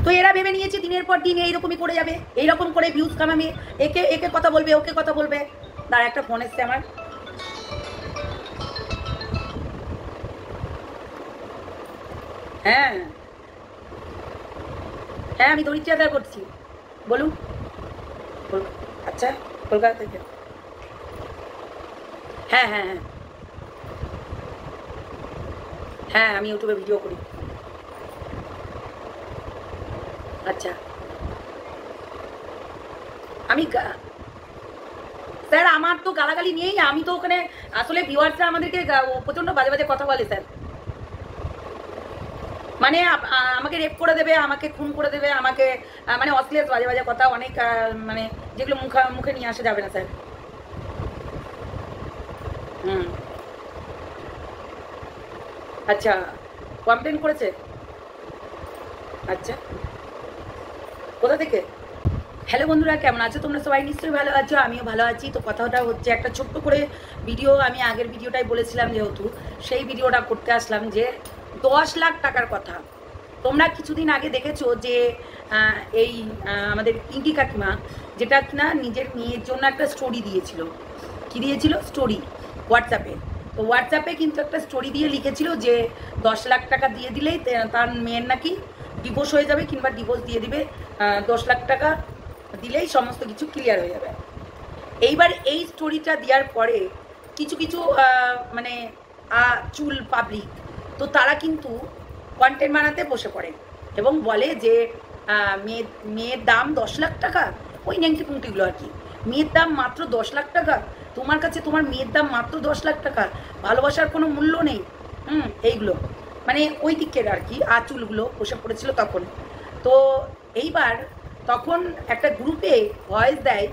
তো এরা ভেবে নিয়েছে দিনের পর দিন এইরকমই করে যাবে, এইরকম করে ভিউজ কামাবে, একে একে কথা বলবে, ওকে কথা বলবে। তার একটা ফোন এসছে আমার। হ্যাঁ হ্যাঁ, আমি ধরিত্রী আদার করছি, বলুন। আচ্ছা, কলকাতা থেকে। হ্যাঁ হ্যাঁ হ্যাঁ হ্যাঁ, আমি ইউটিউবে ভিডিও করি। আচ্ছা, আমি স্যার আমার তো গালাগালি নিয়েই, আমি তো ওখানে আসলে ভিউয়ার্সরা আমাদেরকে প্রচন্ড বাজে বাজে কথা বলে স্যার। মানে আমাকে রেপ করে দেবে, আমাকে খুন করে দেবে, আমাকে মানে অশ্লীল বাজে বাজে কথা অনেক, মানে যেগুলো মুখে নিয়ে আসা যাবে না স্যার। হুম, আচ্ছা, কমপ্লেন করেছে? আচ্ছা, কোথা থেকে? হ্যালো বন্ধুরা, কেমন আছো তোমরা? সবাই নিশ্চয়ই ভালো আছো, আমিও ভালো আছি। তো কথাটা হচ্ছে, একটা ছোট্ট করে ভিডিও, আমি আগের ভিডিওটাই বলেছিলাম যেহেতু, সেই ভিডিওটা করতে আসলাম যে 10 লাখ টাকার কথা। তোমরা কিছুদিন আগে দেখেছো যে এই আমাদের পিঙ্কি কাকিমা, যেটা কিনা নিজের মেয়ের জন্য একটা স্টোরি দিয়েছিল। কি দিয়েছিল? স্টোরি, হোয়াটসঅ্যাপে। তো হোয়াটসঅ্যাপে কিন্তু একটা স্টোরি দিয়ে লিখেছিল যে 10 লাখ টাকা দিয়ে দিলেই তার মেয়ের নাকি ডিভোর্স হয়ে যাবে, কিংবা ডিভোর্স দিয়ে দিবে, 10 লাখ টাকা দিলেই সমস্ত কিছু ক্লিয়ার হয়ে যাবে। এইবার এই স্টোরিটা দেওয়ার পরে কিছু কিছু মানে চুল পাবলিক, তো তারা কিন্তু কন্টেন্ট বানাতে বসে পড়ে এবং বলে যে মেয়ের দাম 10 লাখ টাকা, ওই নেংটি পুংটিগুলো আর কি। মেয়ের দাম মাত্র 10 লাখ টাকা, তোমার কাছে তোমার মেয়ের দাম মাত্র 10 লাখ টাকা, ভালোবাসার কোনো মূল্য নেই। এইগুলো মানে ওই দিকের আর কি আঁচুলগুলো বসে পড়েছিল তখন। তো এইবার তখন একটা গ্রুপে ভয়েস দেয়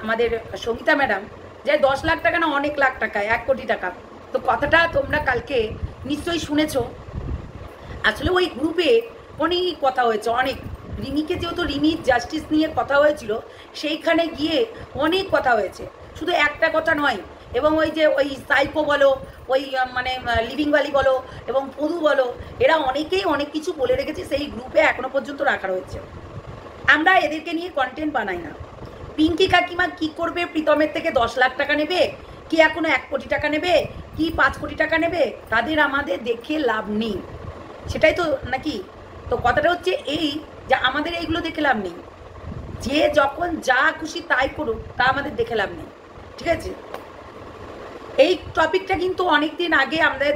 আমাদের সঙ্গীতা ম্যাডাম, যে 10 লাখ টাকা না, অনেক লাখ টাকা, 1 কোটি টাকা। তো কথাটা তোমরা কালকে নিশ্চয়ই শুনেছো। আসলে ওই গ্রুপে অনেক কথা হয়েছে, অনেক। রিমিকে যেহেতু রিমির জাস্টিস নিয়ে কথা হয়েছিল, সেইখানে গিয়ে অনেক কথা হয়েছে, শুধু একটা কথা নয়। এবং ওই যে ওই সাইকো বলো, ওই মানে লিভিং ভ্যালি বলো, এবং পদু বলো, এরা অনেকেই অনেক কিছু বলে রেখেছে, সেই গ্রুপে এখনো পর্যন্ত রাখা রয়েছে। আমরা এদেরকে নিয়ে কন্টেন্ট বানাই না। পিঙ্কি কাকিমা কি করবে? প্রীতমের থেকে 10 লাখ টাকা নেবে, কি এখনো 1 কোটি টাকা নেবে, কি 5 কোটি টাকা নেবে, তাদের আমাদের দেখে লাভ নেই, সেটাই তো নাকি? তো কথাটা হচ্ছে এই, যে আমাদের এইগুলো দেখে লাভ নেই। যে যখন যা খুশি তাই করুক, তা আমাদের দেখে লাভ নেই, ঠিক আছে? এই টপিকটা কিন্তু অনেক দিন আগে আমাদের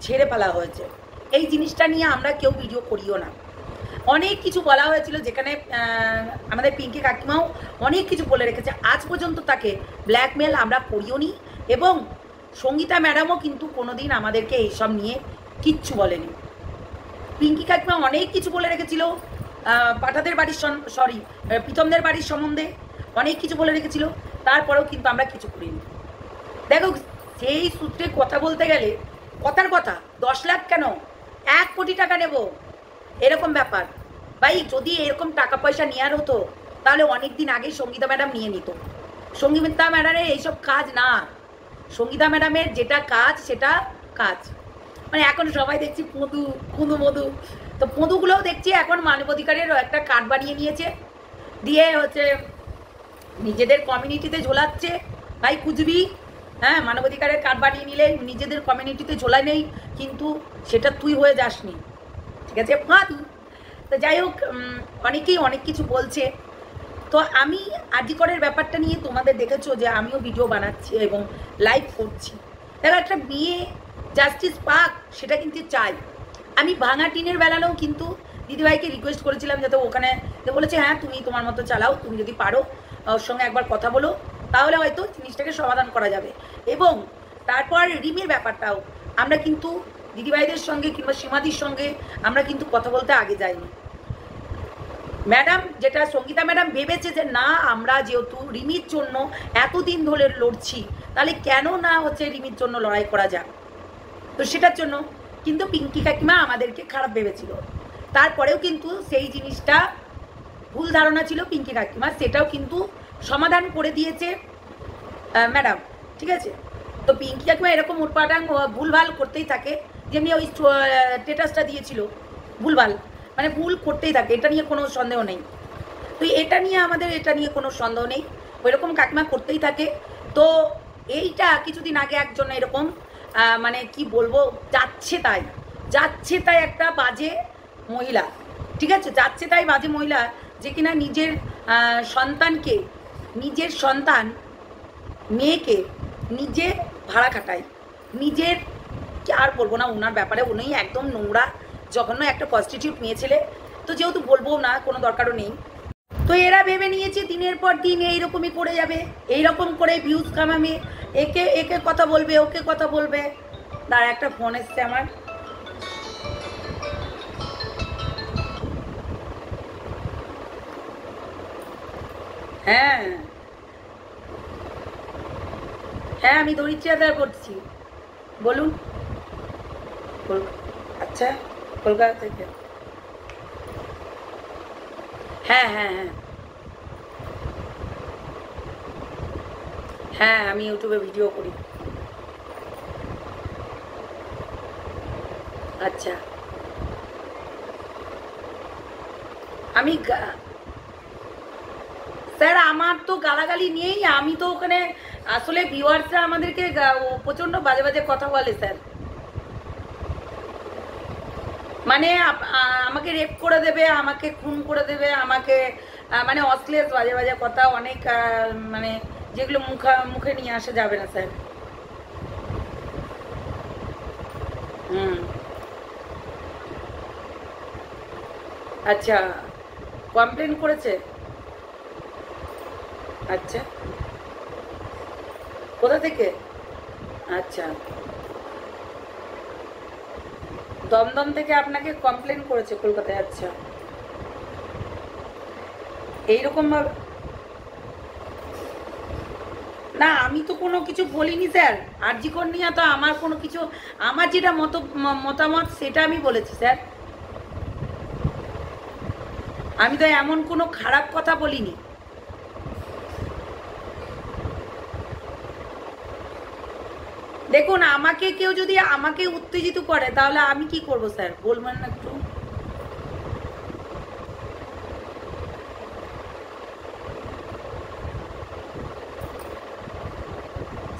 ছেড়ে ফেলা হয়েছে। এই জিনিসটা নিয়ে আমরা কেউ ভিডিও করিও না। অনেক কিছু বলা হয়েছিল, যেখানে আমাদের পিঙ্কি কাকিমাও অনেক কিছু বলে রেখেছে। আজ পর্যন্ত তাকে ব্ল্যাকমেল আমরা করিও নি, এবং সঙ্গীতা ম্যাডামও কিন্তু কোনোদিন আমাদেরকে এইসব নিয়ে কিচ্ছু বলেনি। পিঙ্কি কাকিমা অনেক কিছু বলে রেখেছিল, পাঠাদের বাড়ির সরি প্রীতমদের বাড়ির সম্বন্ধে অনেক কিছু বলে রেখেছিল, তারপরেও কিন্তু আমরা কিছু করিনি। দেখো, সেই সূত্রে কথা বলতে গেলে কথার কথা, 10 লাখ কেন, 1 কোটি টাকা নেব, এরকম ব্যাপার। ভাই, যদি এরকম টাকা পয়সা নেওয়ার হতো, তাহলে অনেক দিন আগেই সঙ্গীতা ম্যাডাম নিয়ে নিত। সঙ্গীতা ম্যাডামের এইসব কাজ না। সঙ্গীতা ম্যাডামের যেটা কাজ, সেটা কাজ। মানে এখন সবাই দেখছি পদু, কুঁদু মধু। তো পদুগুলোও দেখছি এখন মানবাধিকারের একটা কার্ড বানিয়ে নিয়েছে, দিয়ে হচ্ছে নিজেদের কমিউনিটিতে ঝোলাচ্ছে। ভাই কুচবি, হ্যাঁ, মানবাধিকারের কার্ড বানিয়ে নিলে নিজেদের কমিউনিটিতে ঝোলায় নেই, কিন্তু সেটা তুই হয়ে যাসনি, ঠিক আছে? ফাঁদু। তো যাই হোক, অনেকেই অনেক কিছু বলছে। তো আমি আরজিকরের ব্যাপারটা নিয়ে তোমাদের দেখেছো যে আমিও ভিডিও বানাচ্ছি এবং লাইভ করছি। তাহলে একটা মেয়ে জাস্টিস পাক, সেটা কিন্তু চাই। আমি ভাঙা টিনের বেলালেও কিন্তু দিদিভাইকে রিকোয়েস্ট করেছিলাম যাতে ওখানে, বলেছে হ্যাঁ তুমি তোমার মতো চালাও, তুমি যদি পারো ওর সঙ্গে একবার কথা বলো, তাহলে হয়তো জিনিসটাকে সমাধান করা যাবে। এবং তারপর রিমির ব্যাপারটাও আমরা কিন্তু দিদিভাইদের সঙ্গে কিংবা সীমাদির সঙ্গে আমরা কিন্তু কথা বলতে আগে যাইনি। ম্যাডাম, যেটা সঙ্গীতা ম্যাডাম ভেবেছে যে না, আমরা যেহেতু রিমির জন্য এতদিন ধরে লড়ছি, তাহলে কেন না হচ্ছে রিমির জন্য লড়াই করা যাক। তো সেটার জন্য কিন্তু পিঙ্কি কাকিমা আমাদেরকে খারাপ ভেবেছিল। তারপরেও কিন্তু সেই জিনিসটা ভুল ধারণা ছিল পিঙ্কি কাকিমা, সেটাও কিন্তু সমাধান করে দিয়েছে ম্যাডাম, ঠিক আছে? তো পিঙ্কি কাকিমা এরকম উটপাটাং ভুলভাল করতেই থাকে, যেমনি ওই স্ট্যাটাসটা দিয়েছিল ভুলভাল, মানে ভুল করতেই থাকে, এটা নিয়ে কোনো সন্দেহ নেই। তো এটা নিয়ে কোনো সন্দেহ নেই, ওইরকম কাকিমা করতেই থাকে। তো এইটা কিছুদিন আগে একজন এরকম মানে কি বলবো, যাচ্ছে তাই একটা বাজে মহিলা, ঠিক আছে, যাচ্ছে তাই বাজে মহিলা, যে কিনা নিজের সন্তান মেয়েকে নিজে ভাড়া খাটায়, নিজের, আর বলবো না ওনার ব্যাপারে, উনি একদম নোংরা জঘন্য একটা প্রস্টিটিউট মেয়ে ছেলে। তো যেহেতু বলবো না, কোনো দরকারও নেই। তো এরা ভেবে নিয়েছে দিনের পর দিন এইরকমই করে যাবে, এইরকম করে ভিউজ কামাবে, একে কথা বলবে, ওকে কথা বলবে। তার একটা ফোন এসছে আমার। হ্যাঁ হ্যাঁ, আমি ধরিত্রী আদার করছি, বলুন। আচ্ছা, কলকাতা থেকে। হ্যাঁ হ্যাঁ হ্যাঁ হ্যাঁ, আমি ইউটিউবে ভিডিও করি। আচ্ছা, আমি স্যার আমার তো গালাগালি নিয়েই, আমি তো ওখানে আসলে ভিউয়ার্সরা আমাদেরকে প্রচন্ড বাজে বাজে কথা বলে স্যার, মানে আমাকে রেপ করে দেবে, আমাকে খুন করে দেবে, আমাকে মানে অশ্লীল বাজে বাজে কথা অনেক, মানে যেগুলো মুখে নিয়ে আসা যাবে না স্যার। হুম, আচ্ছা, কমপ্লেন করেছে। আচ্ছা, কোথা থেকে? আচ্ছা, দমদম থেকে আপনাকে কমপ্লেন করেছে কলকাতায়। আচ্ছা, এইরকম ভাবে না, আমি তো কোনো কিছু বলিনি স্যার, আরজিকর নিয়ে তো আমার কোনো কিছু, আমার যেটা মতামত সেটা আমি বলেছি স্যার, আমি তো এমন কোনো খারাপ কথা বলিনি। দেখুন, আমাকে কেউ যদি আমাকে উত্তেজিত করে তাহলে আমি কি করব স্যার, বলবেন না একটু?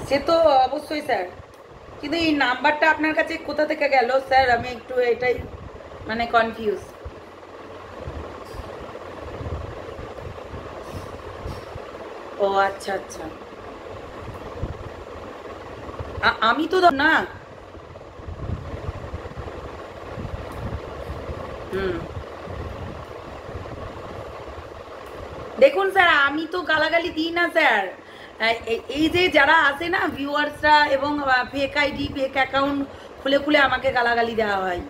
সে তো অবশ্যই স্যার, কিন্তু এই নাম্বারটা আপনার কাছে কোথা থেকে গেল স্যার, আমি একটু এটাই মানে কনফিউজ। ও আচ্ছা আচ্ছা, আমি তো না। হুম, দেখুন স্যার, আমি তো গালাগালি দিই না স্যার, এই যে যারা আছে না ভিউয়ার্সরা এবং ফেক আইডি ফেক অ্যাকাউন্ট খুলে খুলে আমাকে গালাগালি দেওয়া হয়।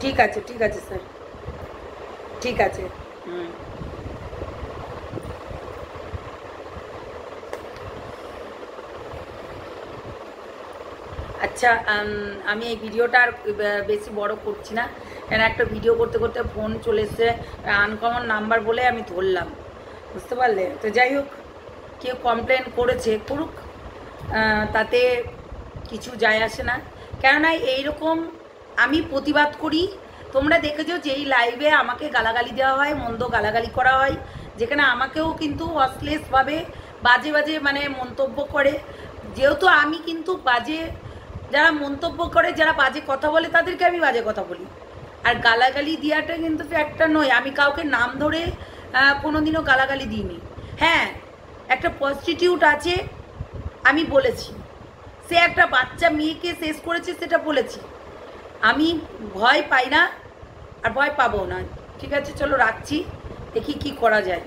ঠিক আছে ঠিক আছে স্যার, ঠিক আছে। হুম, আচ্ছা, আমি এই ভিডিওটা আর বেশি বড় করছি না, কেন একটা ভিডিও করতে করতে ফোন চলে এসছে, আনকমন নাম্বার বলে আমি ধরলাম, বুঝতে পারলে? তো যাই হোক, কেউ কমপ্লেন করেছে করুক, তাতে কিছু যায় আসে না, কেননা এইরকম আমি প্রতিবাদ করি। তোমরা দেখেছো যে এই লাইভে আমাকে গালাগালি দেওয়া হয়, মন্দ গালাগালি করা হয়, যেখানে আমাকেও কিন্তু অশ্লীলভাবে বাজে বাজে মানে মন্তব্য করে। যেহেতু আমি কিন্তু বাজে, যারা মন্তব্য করে, যারা বাজে কথা বলে তাদেরকে আমি বাজে কথা বলি, আর গালাগালি দেওয়াটা কিন্তু একটা নয়, আমি কাউকে নাম ধরে কোনোদিনও গালাগালি দিইনি। হ্যাঁ, একটা প্রস্টিটিউট আছে, আমি বলেছি, সে একটা বাচ্চা মেয়েকে শেষ করেছে, সেটা বলেছি। আমি ভয় পাই না, আর ভয় পাবো না। ঠিক আছে, চলো রাখছি, দেখি কি করা যায়।